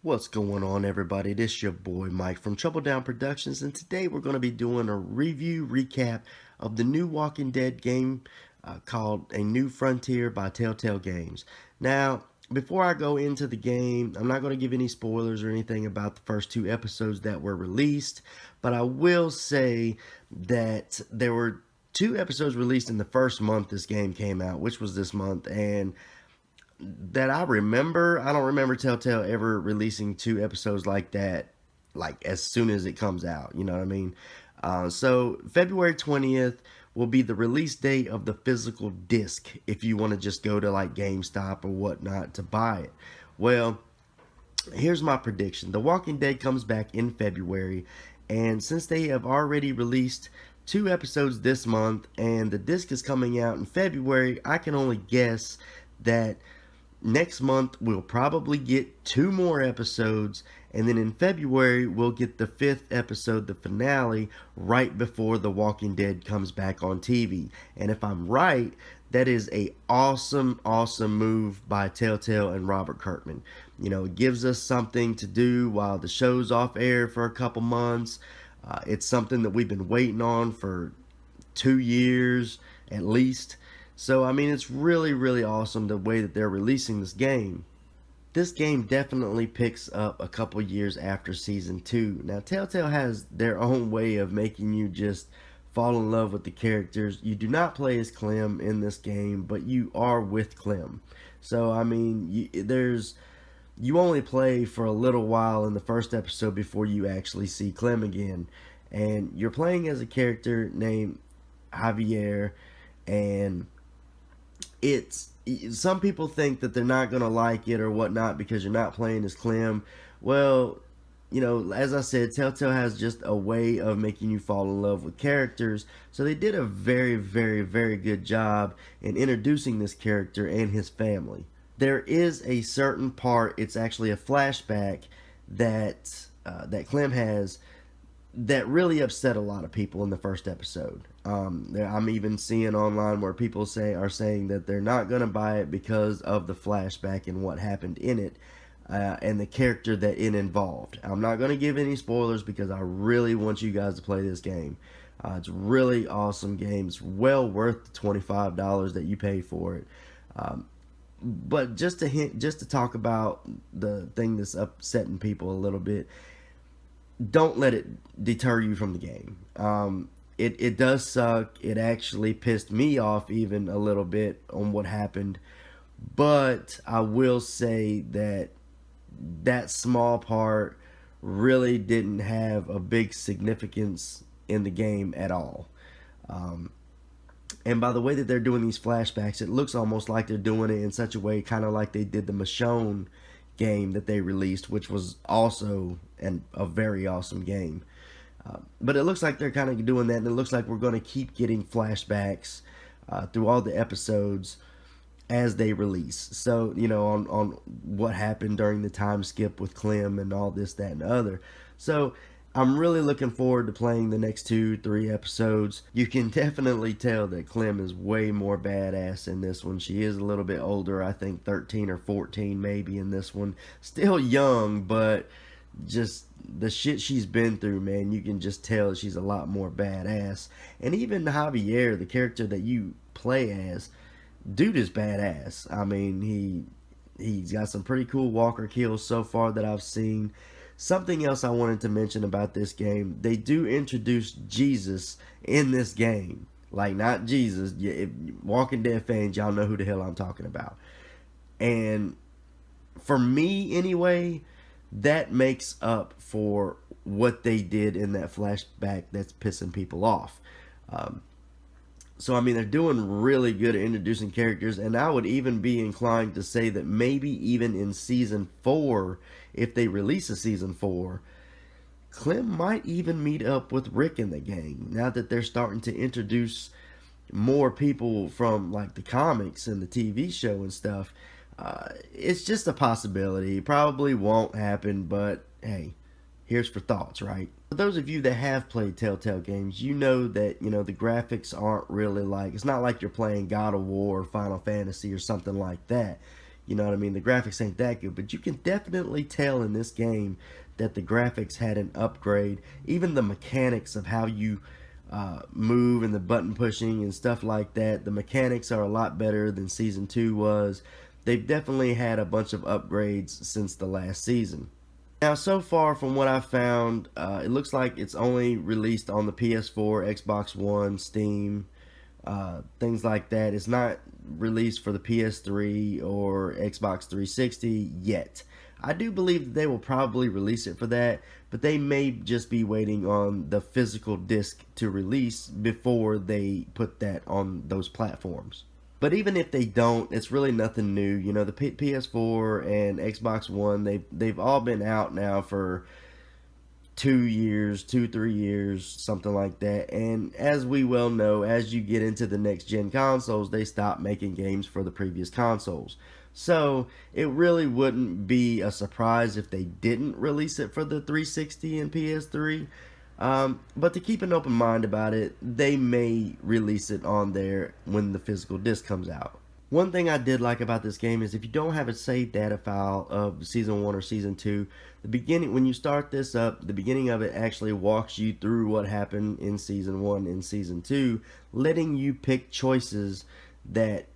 What's going on, everybody? This your boy Mike from Trouble Down Productions, and today we're going to be doing a review recap of the new Walking Dead game called A New Frontier by Telltale Games. Now, before I go into the game, I'm not going to give any spoilers or anything about the first two episodes that were released, but I will say that there were two episodes released in the first month this game came out, which was this month, and that I remember, I don't remember Telltale ever releasing two episodes like that, like as soon as it comes out. You know what I mean? So February 20th will be the release date of the physical disc if you want to just go to like GameStop or whatnot to buy it. Well, here's my prediction. The Walking Dead comes back in February, and since they have already released two episodes this month and the disc is coming out in February, I can only guess that next month we'll probably get two more episodes, and then in February we'll get the fifth episode, the finale, right before The Walking Dead comes back on TV. And if I'm right, that is a awesome move by Telltale and Robert Kirkman. You know, it gives us something to do while the show's off air for a couple months. It's something that we've been waiting on for 2 years at least. So, I mean, it's really awesome the way that they're releasing this game. This game definitely picks up a couple years after Season 2. Now, Telltale has their own way of making you just fall in love with the characters. You do not play as Clem in this game, but you are with Clem. So, I mean, you only play for a little while in the first episode before you actually see Clem again. And you're playing as a character named Javier, and it's some people think that they're not going to like it or whatnot because you're not playing as Clem. Well, you know, as I said, Telltale has just a way of making you fall in love with characters. So they did a very good job in introducing this character and his family. There is a certain part, it's actually a flashback that Clem has that really upset a lot of people in the first episode. I'm even seeing online where people are saying that they're not going to buy it because of the flashback and what happened in it, and the character that it involved. I'm not going to give any spoilers because I really want you guys to play this game. It's a really awesome game. It's well worth the $25 that you pay for it. But just to talk about the thing that's upsetting people a little bit, don't let it deter you from the game. It does suck. It actually pissed me off even a little bit on what happened. But I will say that that small part really didn't have a big significance in the game at all. And by the way that they're doing these flashbacks, it looks almost like they're doing it in such a way, kind of like they did the Michonne game that they released, which was also a very awesome game. But it looks like they're kind of doing that, and it looks like we're going to keep getting flashbacks through all the episodes as they release. So, you know, on what happened during the time skip with Clem and all this, that, and the other. So I'm really looking forward to playing the next 2-3 episodes. You can definitely tell that Clem is way more badass in this one. She is a little bit older, I think 13 or 14 maybe in this one. Still young, but just the shit she's been through, man, you can just tell she's a lot more badass. And even Javier, the character that you play as, dude is badass. I mean, he's got some pretty cool walker kills so far that I've seen. Something else I wanted to mention about this game, they do introduce Jesus in this game. Like, not Jesus. If Walking Dead fans, y'all know who the hell I'm talking about. And for me, anyway, that makes up for what they did in that flashback that's pissing people off. So, I mean, they're doing really good at introducing characters, and I would even be inclined to say that maybe even in Season 4, if they release a Season 4, Clem might even meet up with Rick in the gang, now that they're starting to introduce more people from, like, the comics and the TV show and stuff. It's just a possibility. It probably won't happen, but, hey, here's for thoughts, right? For those of you that have played Telltale games, you know that, you know, the graphics aren't really like, it's not like you're playing God of War or Final Fantasy or something like that. You know what I mean? The graphics ain't that good, but you can definitely tell in this game that the graphics had an upgrade. Even the mechanics of how you move and the button pushing and stuff like that, the mechanics are a lot better than Season 2 was. They've definitely had a bunch of upgrades since the last season. Now, so far from what I've found, it looks like it's only released on the PS4, Xbox One, Steam, things like that. It's not released for the PS3 or Xbox 360 yet. I do believe that they will probably release it for that, but they may just be waiting on the physical disc to release before they put that on those platforms. But even if they don't, it's really nothing new. You know, the PS4 and Xbox One, they've all been out now for 2 years, 3 years, something like that. And as we well know, as you get into the next gen consoles, they stop making games for the previous consoles. So it really wouldn't be a surprise if they didn't release it for the 360 and PS3. But to keep an open mind about it, they may release it on there when the physical disc comes out. One thing I did like about this game is if you don't have a saved data file of Season 1 or Season 2, the beginning, when you start this up, the beginning of it actually walks you through what happened in Season 1 and Season 2, letting you pick choices that,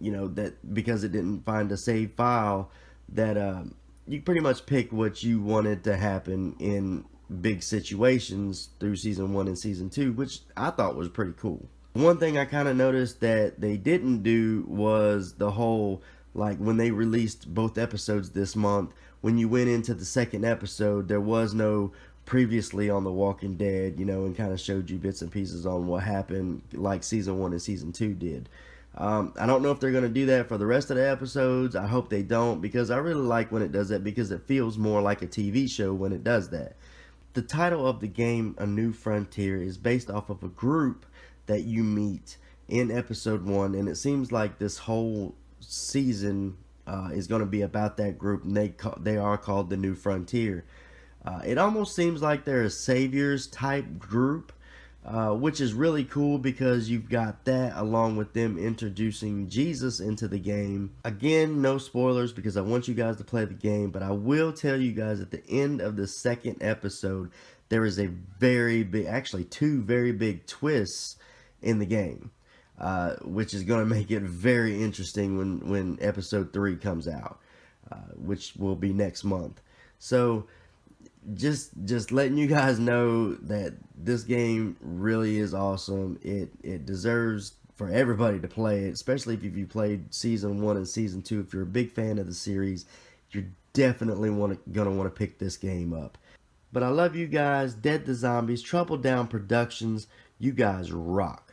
you know, that because it didn't find a save file, that you pretty much pick what you wanted to happen in big situations through Season 1 and Season 2, which I thought was pretty cool. One thing I kind of noticed that they didn't do was the whole, like when they released both episodes this month, when you went into the second episode, there was no previously on The Walking Dead, you know, and kind of showed you bits and pieces on what happened like Season 1 and Season 2 did. I don't know if they're going to do that for the rest of the episodes. I hope they don't, because I really like when it does that, because it feels more like a TV show when it does that. The title of the game, A New Frontier, is based off of a group that you meet in episode 1, and it seems like this whole season is going to be about that group, and they are called the New Frontier. It almost seems like they're a saviors type group, which is really cool because you've got that along with them introducing Jesus into the game. Again, no spoilers because I want you guys to play the game, but I will tell you guys at the end of the second episode, there is a very big, actually two very big twists in the game, which is going to make it very interesting when episode 3 comes out, which will be next month. So just letting you guys know that this game really is awesome. It deserves for everybody to play it, especially if you played Season 1 and Season 2. If you're a big fan of the series, you're definitely gonna want to pick this game up. But I love you guys. Dead to Zombies, Trouble Down Productions, you guys rock.